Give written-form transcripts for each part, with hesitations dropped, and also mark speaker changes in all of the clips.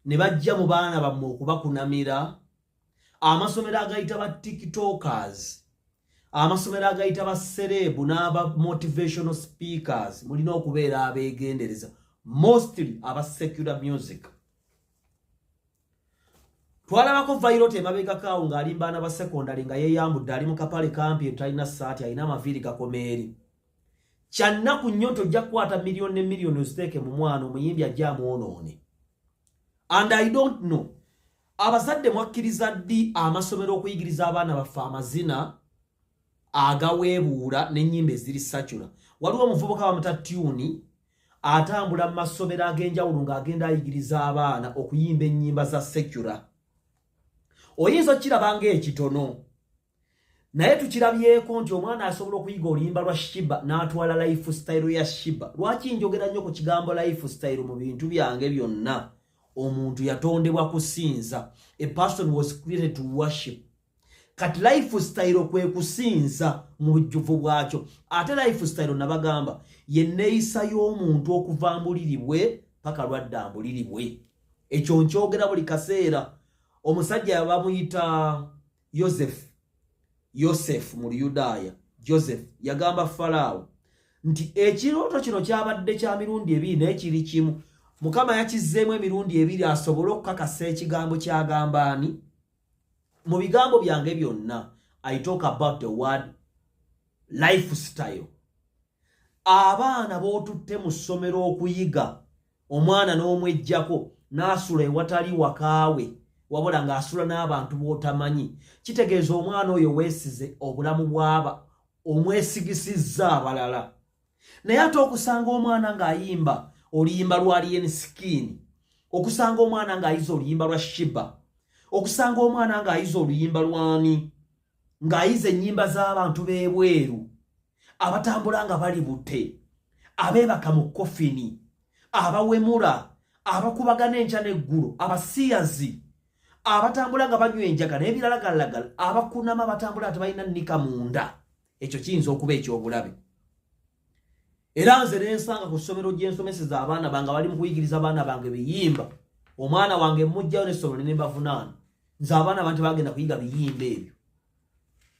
Speaker 1: ne bajja mu baana bammwe okubakunamira, amasomero agayita ba tiktokers, amasomero agayita ba serebu n'aba motivational speakers, mulina okubeera abeegendereza, mostly aba secular music. Twalabako Violet emabegakaawo ng'alimba abaana ba secondary nga yeeyambudde ali mu kapale kampi talina ssaati alina amaviiri gakomeeri. Kyannaku nnyo tojja kukwata miliyoni ne miliyoni oziteeke mu mwana omuyimbi ajja amwonoone. And I don't know, abazadde mwakkiriza ddi amasomero okuyigiriza abaana baffe amazina agaweebuula n'ennyimba eziri sakyula? Waliwo omuvubuka bamuta Tuni atambula mu masomero ag'enjawulo ng'agenda ayigiriza abaana okuyimba ennyimba za secular. Oyinza okiraba ng'ekitono, naye tukirabyeko nti omwana asobola okuyiga oluyimba lwa Shiba n'atwala lifestyle ya Shiba. Lwaki njogera nnyo ku kigambo lifestyle mu bintu byange byonna? Omuntu yatondebwa kusinza. A person was created to worship. Kati lifestyle kwe kusinza mu bujjuvu bwakyo. Ate lifestyle nabagamba ye neeyisa y'omuntu okuva mbuliribwe paka lwadda mbuliribwe. Ekyo nkyogera buli kaseera. Omusajja bamuyita Yosef mu Yudaya. Joseph yagamba Farao nti ekirooto kino kyabadde kya mirundi ebiri n'ekiri kimu. Mukama yakizzeemu emirundi ebiri asobole okukakasa ekigambo kyagamba ani? Mu bigambo byange byonna, I talk about the word lifestyle. Abaana b'otutte mu ssomero okuyiga, omwana n'omwejjako n'asula ewatali wakaawe, wabula ng'asula n'abantu b'otamanyi, kitegeeza omwana oyo weesize obulamu bw'aba, omwesigisizza abalala. Naye ate okusanga omwana ng'ayimba oluyimba lwa Alien Skin, okusanga omwana ng'ayiza oluyimba lwa Shiba, okusanga omwana ng'ayiza oluyimba lwani, ng'ayiza ennyimba z'abantu b'ebweru abatambula nga bali bute, abeebaka mu kofini, abawemula, abakubagana enkya n'eggulu, abasiyazi, abatambula nga banywa enjaga n'ebiralagalagala, abakunama abatambula tebalina nnika munda. Ekyo kiyinza okuba ekyobulabe. Era nze nensanga ku ssomero gye nsomeseza abaana bange bali mu kuyigiriza abaana bange biyimba. Omwana wange mujjayo n'essomero ne mbavunaana. Nze abaana bange bagenda kuyiga biyimba ebyo.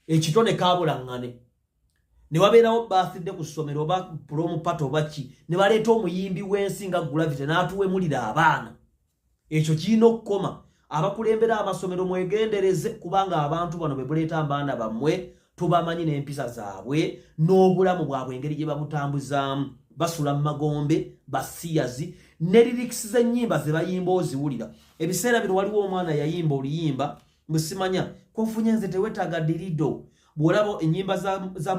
Speaker 1: Ekitone kaabulaŋŋane. Ne wabeerawo birthday ku ssomero oba promo party oba ki, ne baleeta omuyimbi w'ensi nga Gravity n'atuwemulira abaana. Ekyo kirina okukoma. Abakulembera amasomero mwegendereze, kubanga abantu bano be buleeta abaana bammwe tubamanyi n'empisa zaabwe n'obulamu bwabwe engeri gye babutambuzaamu. Basula mu magombe, basiyazi, ne lyrics z'ennyimba ze bayimba oziwulira. Ebiseera bino waliwo omwana yayimba oluyimba musimanya konfunye nze tewetaaga dirido. Bw'olaba ennyimba za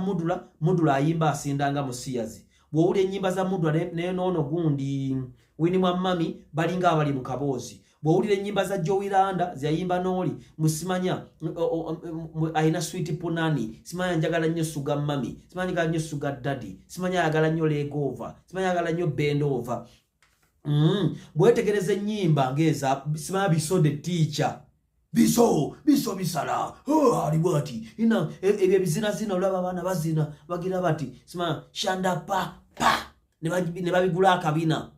Speaker 1: Mudula ayimba asindanga musiyazi. Bw'owulira ennyimba za Mudula n'enoono gundi Winnie Mwamami balinga abali mu kaboozi. Bw'owulira ennyimba za Jowiranda ziyayimba n'oli musimanya ayina Sweet Punani, simanya njagala nnyo Sugar Mami, simanya njagala nnyo Sugar Daddy, simanya ayagala nnyo Legova, simanya ayagala nnyo Bend Over. Bwetegereza ennyimba ng'eza simanya Biso the Teacher, biso bisala ali bwati ina ebyo bizina olaba abaana bazina bagira bati simanya shanda pa ne babigula akabina.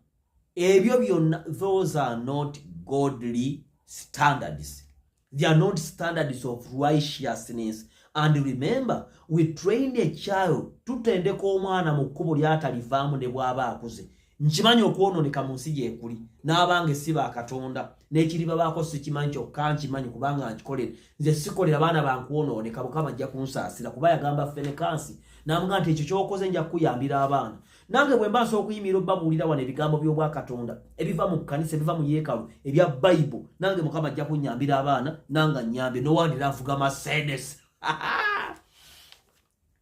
Speaker 1: Ebyo byonna, those are not godly standards. They are not standards of righteousness. And remember, we train a child tutendeko omwana mu kkubo ly'atalivaamu ne bw'aba akuze. Nkimanyi okwonooneka mu nsi gy'ekuli n'abange si ba Katonda n'ekiri babaako sikimanyi kyokka nkimanyi kubanga nkikolera. Nze sikolera baana bankwonooneka, Mukama ajja kunsaasira kuba yagamba Fenekansi n'amugamba nti ekyo ky'okoze nja kukuyambira abaana. Nange bwe mba nsobola okuyimirira obbabuulira wano ebigambo by'obwa Katonda ebiva mu kkanisa, ebiva mu yeekaalu, ebya Bayibuli, nange Mukama ajja kunnyambira abaana nanga nnyambe n'owandira avuga Mercedes.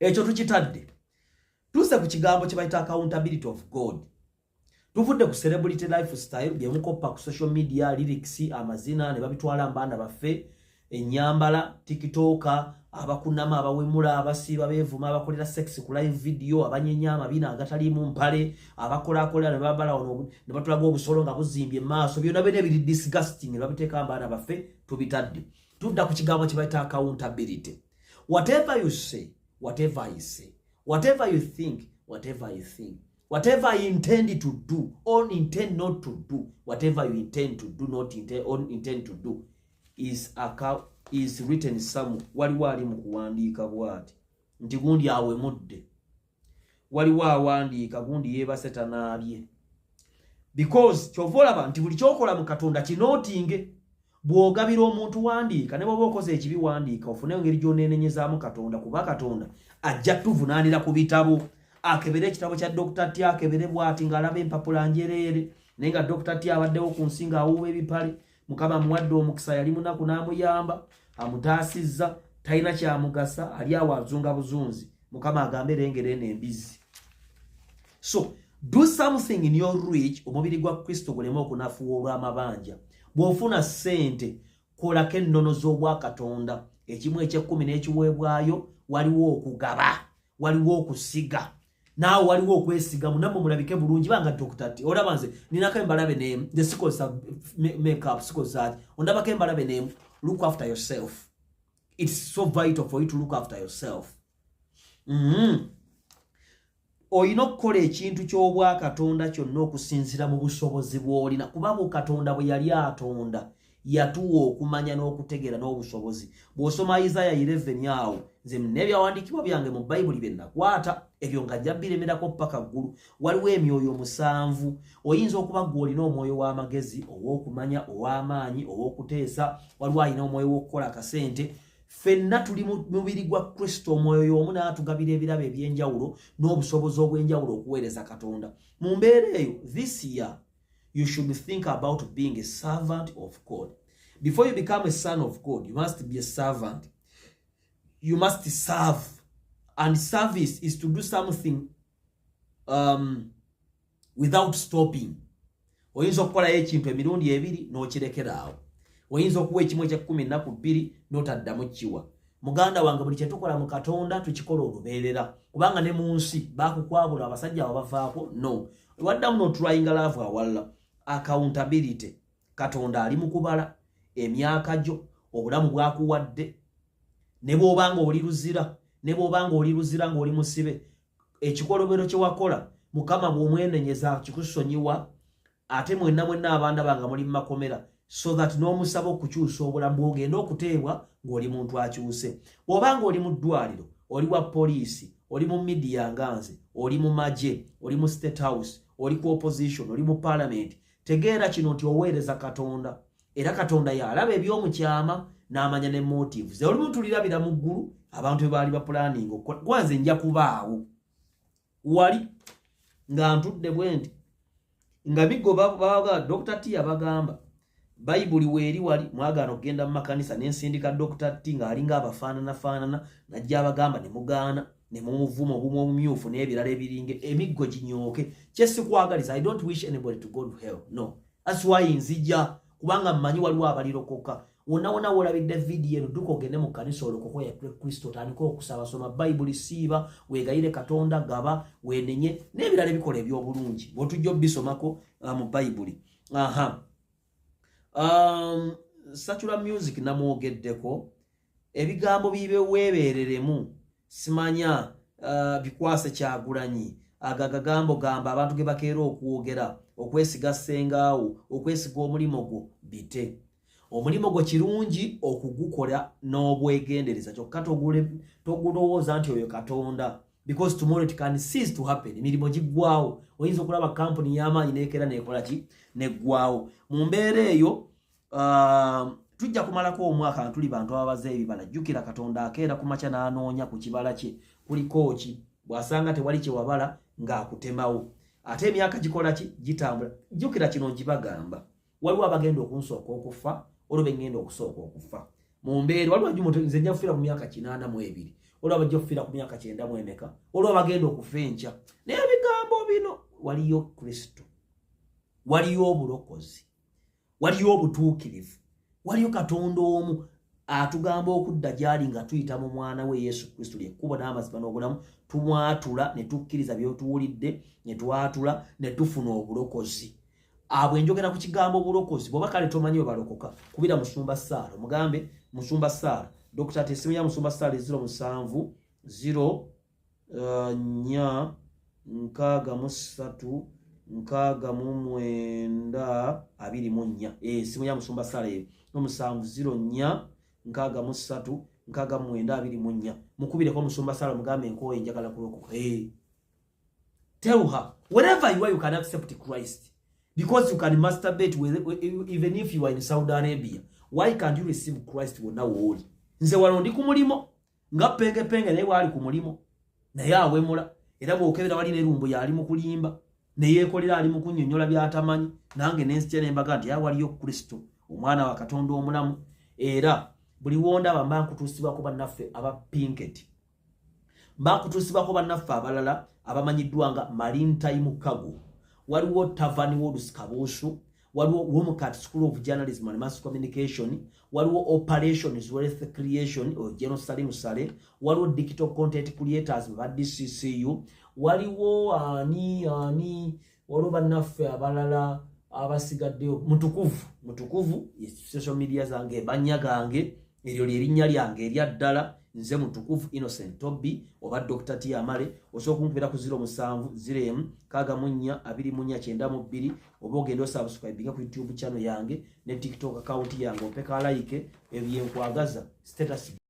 Speaker 1: Ekyo tukitadde. Tuse ku kigambo kye bayita accountability of God. Tuvudde ku celebrity lifestyle bye mukoppa ku social media, lyrics, amazina ne babitwala mbaana baffe, ennyambala, TikToker, abakunama, abawemula, abasiiba, beevuma, abakolera sex ku live video, abanyenya amabina agataliimu mpale, abakolaakola ne babala wano ne batulaga obusolo nga buzimbye maaso, byonna bene biri disgusting ne babiteeka mbaana baffe tubitadde. Tudda ku kigambo kye bayita accountability. Whatever you say, whatever I say, whatever you think, Whatever you intend to do or intend not to do, whatever you intend to do, not intend or intend to do, is written somewhere. Waliwo ali mu kuwandiika bw'ati nti gundi awe mudde, waliwo awandiika gundi yeebase tanaabye. Because kyova olaba nti buli kyokola mu Katonda kinootinge. Bw'ogabira omuntu wandiika ne bw'oba okoze ekibi wandiika ofune engeri gy'oneenenyezaamu Katonda, kuba Katonda ajja tuvunaanira ku bitabo. Akebere ekitabo kya Dr. T akebere bw'ati ng'alaba empapula njereere, naye nga Dr. T abaddewo ku nsi ng'awuuba ebipale. Mukama amuwadde omukisa, yali munaku n'amuyamba, amutaasizza, talina kyamugasa, ali awo azunga buzunzi. Mukama agambe lengere n'embizi. So, do something in your reach, omubiri gwa Kristo guleme okunafuwa olw'amabanja. Bw'ofuna ssente, kolako ennono z'obwa Katonda. Ekimu eky'ekkumi n'ekiweebwayo, waliwo okugaba, waliwo okusiga. Naawe waliwo okwesigamu, nammwe mulabike bulungi banga Dr. T. Olaba nze ninako embalabe neemu, the secrets of makeup, secrets that. Ondabako embalabe neemu, look after yourself. It's so vital for you to look after yourself. Oyina okukola ekintu ky'obwa Katonda kyonna okusinziira mu busobozi bw'olina, kuba bu Katonda bwe yali atonda yatuwa okumanya n'okutegeera n'obusobozi. Bw'osoma Isaiah 11 awo, nze n'ebyawandiikibwa byange mu Bayibuli bye nakwata, ebyo nga jja biremerako paka ggulu. Waliwo emyoyo 7. Oyinza okuba gw'olina omwoyo w'amagezi, ow'okumanya, ow'amaanyi, ow'okuteesa, waliwo alina omwoyo w'okukola akasente. Ffenna tuli mu mubiri gwa Kristo, omwoyo y'omu n'atugabira ebirabo eby'enjawulo n'obusobozi obw'enjawulo okuweereza Katonda. Mu mbeera eyo, this year, you should think about being a servant of God. Before you become a son of God, you must be a servant. You must serve. And service is to do something without stopping. Oyinza okukolayo ekintu emirundi 2 n'okirekeraawo. Oyinza okuwa ekimu ekya 12 n'otaddamu kiwa. Muganda wange buli kye tukola mu Katonda tukikola olubeerera. Kubanga ne mu nsi baakukwabula abasajja abo bavaako. No. Waddamu n'otryinga love awalala. Accountability. Katonda ali mu kubala emyaka gyo, obulamu bwakuwadde. Ne bw'obanga oli luzira, ne bw'obanga oli luzira ng'oli musibe, ekikolobero kye wakola, Mukama bw'omwenenyeza kikusonyiwa, ate mwenna abanda banga muli mu makomera, so that n'omusaba okukyusa obulamu bw'ogenda okuteebwa ng'oli muntu akyuse. Bw'obanga oli mu ddwaliro, oli wa poliisi, oli mu media nganze, oli mu magye, oli mu state house, oli ku opposition, oli mu parliament, tegeera kino nti oweereza Katonda. Era Katonda yalaba eby'omukyama n'amanya ne motives. Oli muntu lirabira mu ggulu, abantu baali ba planning okwanze nja kubaawo. Wali nga ntudde bwenti nga bigo babaga Dr. T abagamba Bayibuli weeri wali mwagaana okugenda mu makanisa n'ensindika Dr. T nga alinga abafaanana najja abagamba ne mugaana ne mumuvuma obumu obumyufu n'ebirala ebiringe emiggo ginyooke. Kyesikwagaliza, I don't wish anybody to go to hell. No. That's why nzija kubanga mmanyi waliwo abalirokoka. Wona wolabidde video eno duko ogende mu kanisa olokoka ya Kristo tandika okusaba, soma Bayibuli, siiba, weegayire Katonda, gaba, weenenye n'ebirala ebikola eby'obulungi bw'otujja bisomako mu Bayibuli. Secular music namwogeddeko, ebigambo bibe weebereremu, simanya bikwase Kyagulanyi, agagagambo gamba abantu ge bakeera okwogera, okwesiga ssengaawo, okwesiga omulimo gwo bite. Omulimo gwo kirungi okugukola n'obwegendereza, kyokka togulowooza nti oyo Katonda, because tomorrow it can cease to happen. Emirimu giggwaawo, oyinza okulaba kampuni y'amaanyi n'ekeera n'ekola ki neggwaawo. Mu mbeera eyo tujja kumalako omwaka tuli bantu ababaze ebibala. Jjukira Katonda akeera ku makya n'anoonya ku kibala kye kuliko ki, bw'asanga tewali kye wabala ng'akutemawo. Ate emyaka gikola ki gitambula. Jjukira kino nkibagamba, waliwo abagenda okunsooka okufa, olwo bengenda okusooka okufa. Mu mbeera waliwo ajja nze nja kufiira ku myaka 82, olwo bajja kufiira ku myaka 90, olwo bagenda okufa enkya. Naye ebigambo bino, waliyo Kristo, waliyo obulokozi, waliyo obutuukirivu, waliyo Katonda omu atugamba okudda gy'ali nga tuyita mu mwana we Yesu Kristo ly'ekkubo n'amazima n'obulamu. Tumwatula ne tukkiriza by'otuwulidde, ne twatula ne tufuna obulokozi. Abwe njogera ku kigambo obulokozi, bw'oba kale tomanyi we balokoka, kubira Musumba Saala. Mugambe Musumba Saala, Dr. T. Simu ya Musumba Saala 07 0 4 63 69 24 simu ya Musumba Sale no 704 63 69 24 mukubire ko Musumba Sale mugambe nko enjagala kulokoka tell her wherever you are you can accept Christ because you can masturbate even if you are in Saudi Arabia. Why can't you receive Christ wona woli nze walondi ku mulimo nga penge naye wali ku mulimo naye awemula era bwokebera wali nerumbo yali mu kulimba naye kolera ali mu kunnyonnyola byatamanyi nange nensikyene embaga nti awaliyo Kristo omwana wa Katonda omulamu. Era buli wonda bamba nkutusibako bannaffe aba Pinkett mbakutusibako bannaffe abalala abamanyiddwa nga Marine Time Kago, waliwo Tavani Wodus Kabusu, waliwo Womukat School of Journalism and Mass Communication, waliwo Operations Wealth Creation or Jerusalem Sale, waliwo Digital Content Creators ba DCCU, waliwo waliwo bannaffe abalala abasigaddeyo mutukuvu social media zange banyagange eryo lyerinnya lyange erya ddala nze mutukuvu Innocent Tobi oba Dr. Tiamale osobola kumpera ku 07 04 24 oba ogenda subscribe ku YouTube channel yange ne TikTok account yange opeka like ebyenkwagaza status